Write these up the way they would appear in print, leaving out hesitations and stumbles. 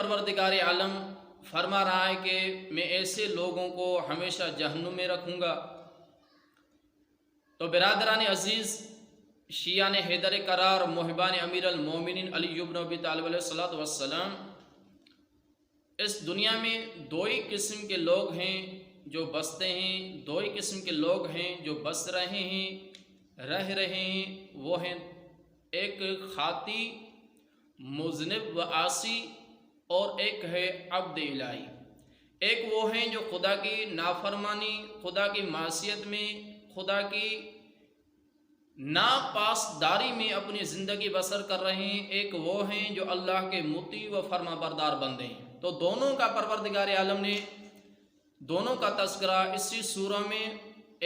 پروردگار عالم فرما رہا ہے کہ میں ایسے لوگوں کو ہمیشہ جہنم میں رکھوں گا۔ تو برادران عزیز، شیعان حیدر قرار، محبان امیر المومنین علی بن ابی طالب علیہ الصلوۃ والسلام، اس دنیا میں دو ہی قسم کے لوگ ہیں جو بستے ہیں، دو ہی قسم کے لوگ ہیں جو بس رہے ہیں، رہ رہے ہیں۔ وہ ہیں ایک خاطی مذنب و عاصی، اور ایک ہے عبد الہی۔ ایک وہ ہیں جو خدا کی نافرمانی، خدا کی معصیت میں، خدا کی ناپاسداری میں اپنی زندگی بسر کر رہے ہیں۔ ایک وہ ہیں جو اللہ کے مطیع و فرما بردار بندے ہیں۔ تو دونوں کا پروردگار عالم نے دونوں کا تذکرہ اسی سورہ میں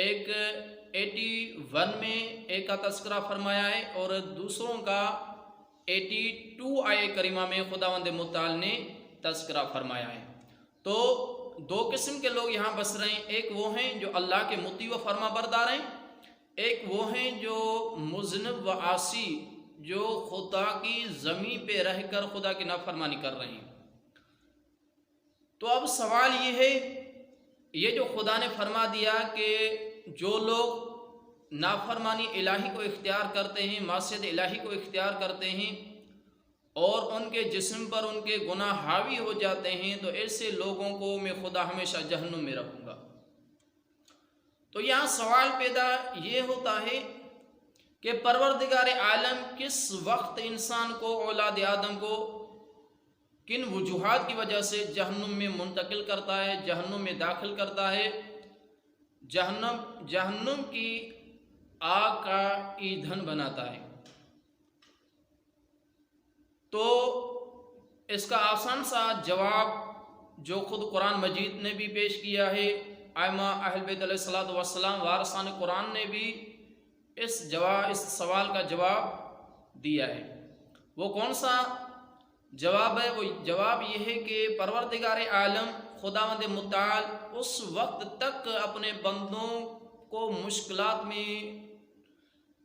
ایک 81 میں ایک کا تذکرہ فرمایا ہے، اور دوسروں کا 82 آیہ کریمہ میں خداوند متعال نے تذکرہ فرمایا ہے۔ تو دو قسم کے لوگ یہاں بس رہے ہیں، ایک وہ ہیں جو اللہ کے مطیع و فرما بردار ہیں، ایک وہ ہیں جو مذنب و عاصی، جو خدا کی زمین پہ رہ کر خدا کی نافرمانی کر رہے ہیں۔ تو اب سوال یہ ہے، یہ جو خدا نے فرما دیا کہ جو لوگ نافرمانی الہی کو اختیار کرتے ہیں، معصیت الہی کو اختیار کرتے ہیں، اور ان کے جسم پر ان کے گناہ حاوی ہو جاتے ہیں، تو ایسے لوگوں کو میں خدا ہمیشہ جہنم میں رکھوں گا۔ تو یہاں سوال پیدا یہ ہوتا ہے کہ پروردگار عالم کس وقت انسان کو، اولاد آدم کو، کن وجوہات کی وجہ سے جہنم میں منتقل کرتا ہے، جہنم میں داخل کرتا ہے، جہنم کی آگ کا ایندھن بناتا ہے۔ تو اس کا آسان سا جواب جو خود قرآن مجید نے بھی پیش کیا ہے، ائمہ اہل بیت علیہ الصلوۃ والسلام وارثان قرآن نے بھی اس سوال کا جواب دیا ہے۔ وہ کون سا جواب ہے؟ وہ جواب یہ ہے کہ پروردگار عالم خداوند متعال اس وقت تک اپنے بندوں کو مشکلات میں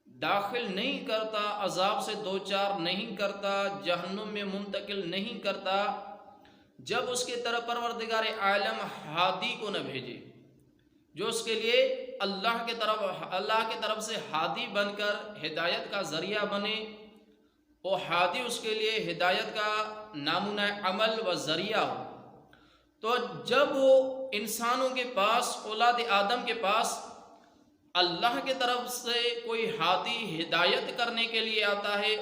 داخل نہیں کرتا، عذاب سے دوچار نہیں کرتا، جہنم میں منتقل نہیں کرتا، جب اس کی طرف پروردگار عالم ہادی کو نہ بھیجے، جو اس کے لیے اللہ کی طرف سے ہادی بن کر ہدایت کا ذریعہ بنے۔ وہ ہادی اس کے لیے ہدایت کا نمونہ عمل و ذریعہ ہو۔ تو جب وہ انسانوں کے پاس، اولاد آدم کے پاس اللہ کی طرف سے کوئی ہادی ہدایت کرنے کے لیے آتا ہے،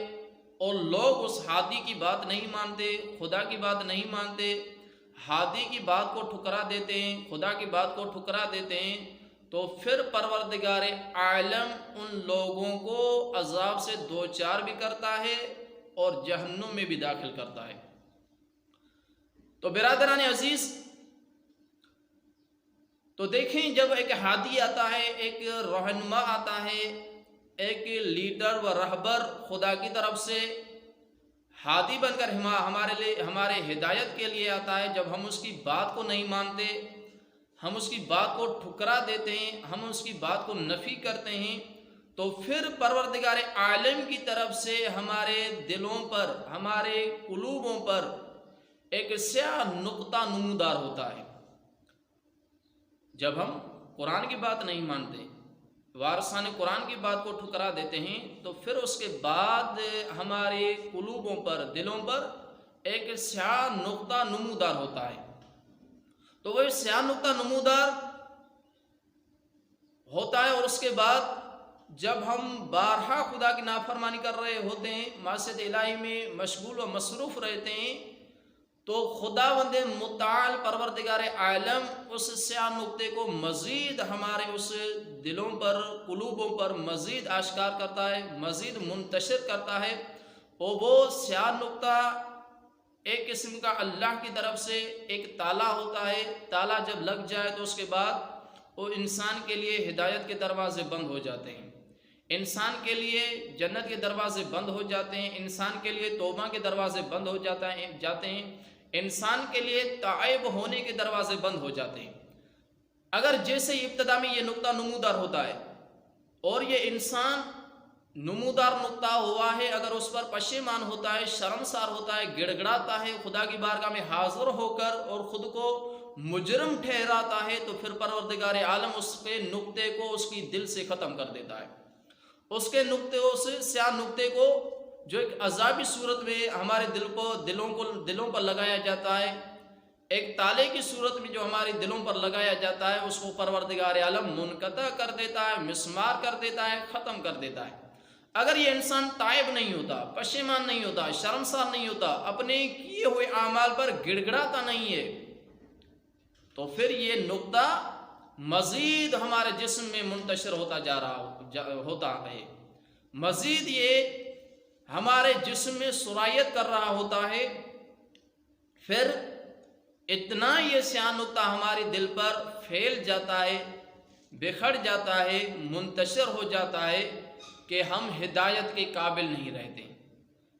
اور لوگ اس ہادی کی بات نہیں مانتے، خدا کی بات نہیں مانتے، ہادی کی بات کو ٹھکرا دیتے ہیں، خدا کی بات کو ٹھکرا دیتے ہیں، تو پھر پروردگار عالم ان لوگوں کو عذاب سے دوچار بھی کرتا ہے اور جہنم میں بھی داخل کرتا ہے۔ تو برادران عزیز، تو دیکھیں، جب ایک ہادی آتا ہے، ایک رہنما آتا ہے، ایک لیڈر و رہبر خدا کی طرف سے ہادی بن کر ہمارے ہدایت کے لیے آتا ہے، جب ہم اس کی بات کو نہیں مانتے، ہم اس کی بات کو ٹھکرا دیتے ہیں، ہم اس کی بات کو نفی کرتے ہیں، تو پھر پروردگار عالم کی طرف سے ہمارے دلوں پر، ہمارے قلوبوں پر ایک سیاہ نقطہ نمودار ہوتا ہے۔ جب ہم قرآن کی بات نہیں مانتے، وارثان قرآن کی بات کو ٹھکرا دیتے ہیں، تو پھر اس کے بعد ہمارے قلوبوں پر، دلوں پر ایک سیاہ نقطہ نمودار ہوتا ہے۔ تو وہ سیاہ نقطہ نمودار ہوتا ہے، اور اس کے بعد جب ہم بارہا خدا کی نافرمانی کر رہے ہوتے ہیں، معصیت الہی میں مشغول و مصروف رہتے ہیں، تو خداوند متعال پروردگار عالم اس سیاہ نقطے کو مزید ہمارے اس دلوں پر، قلوبوں پر مزید آشکار کرتا ہے، مزید منتشر کرتا ہے، اور وہ سیاہ نقطہ ایک قسم کا اللہ کی طرف سے ایک تالا ہوتا ہے۔ تالا جب لگ جائے تو اس کے بعد وہ انسان کے لیے ہدایت کے دروازے بند ہو جاتے ہیں، انسان کے لیے جنت کے دروازے بند ہو جاتے ہیں، انسان کے لیے توبہ کے دروازے بند ہو جاتے ہیں، انسان کے لیے تائب ہونے کے دروازے بند ہو جاتے ہیں۔ اگر جیسے ابتدا میں یہ نقطہ نمودار ہوتا ہے اور یہ انسان نمودار نقطہ ہوا ہے، اگر اس پر پشیمان ہوتا ہے، شرمسار ہوتا ہے، گڑ گڑاتا ہے، خدا کی بارگاہ میں حاضر ہو کر اور خود کو مجرم ٹھہراتا ہے، تو پھر پروردگار عالم اس کے نقطے کو اس کی دل سے ختم کر دیتا ہے، اس کے نقطے سے سیاہ نقطے کو جو ایک عذابی صورت میں ہمارے دلوں پر لگایا جاتا ہے، ایک تالے کی صورت میں جو ہمارے دلوں پر لگایا جاتا ہے، اس کو پروردگار عالم منقطع کر دیتا ہے، مسمار کر دیتا ہے، ختم کر دیتا ہے۔ اگر یہ انسان تائب نہیں ہوتا، پشیمان نہیں ہوتا، شرمسار نہیں ہوتا، اپنے کیے ہوئے اعمال پر گڑ گڑاتا نہیں ہے، تو پھر یہ نقطہ مزید ہمارے جسم میں منتشر ہوتا ہے، مزید یہ ہمارے جسم میں سرایت کر رہا ہوتا ہے، پھر اتنا یہ سیاہ نقطہ ہمارے دل پر پھیل جاتا ہے، بکھر جاتا ہے، منتشر ہو جاتا ہے کہ ہم ہدایت کے قابل نہیں رہتے۔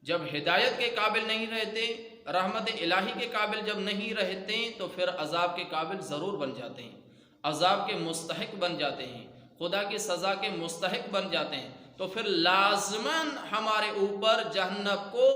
جب ہدایت کے قابل نہیں رہتے، رحمت الہی کے قابل جب نہیں رہتے، تو پھر عذاب کے قابل ضرور بن جاتے ہیں، عذاب کے مستحق بن جاتے ہیں، خدا کی سزا کے مستحق بن جاتے ہیں، تو پھر لازماً ہمارے اوپر جہنم کو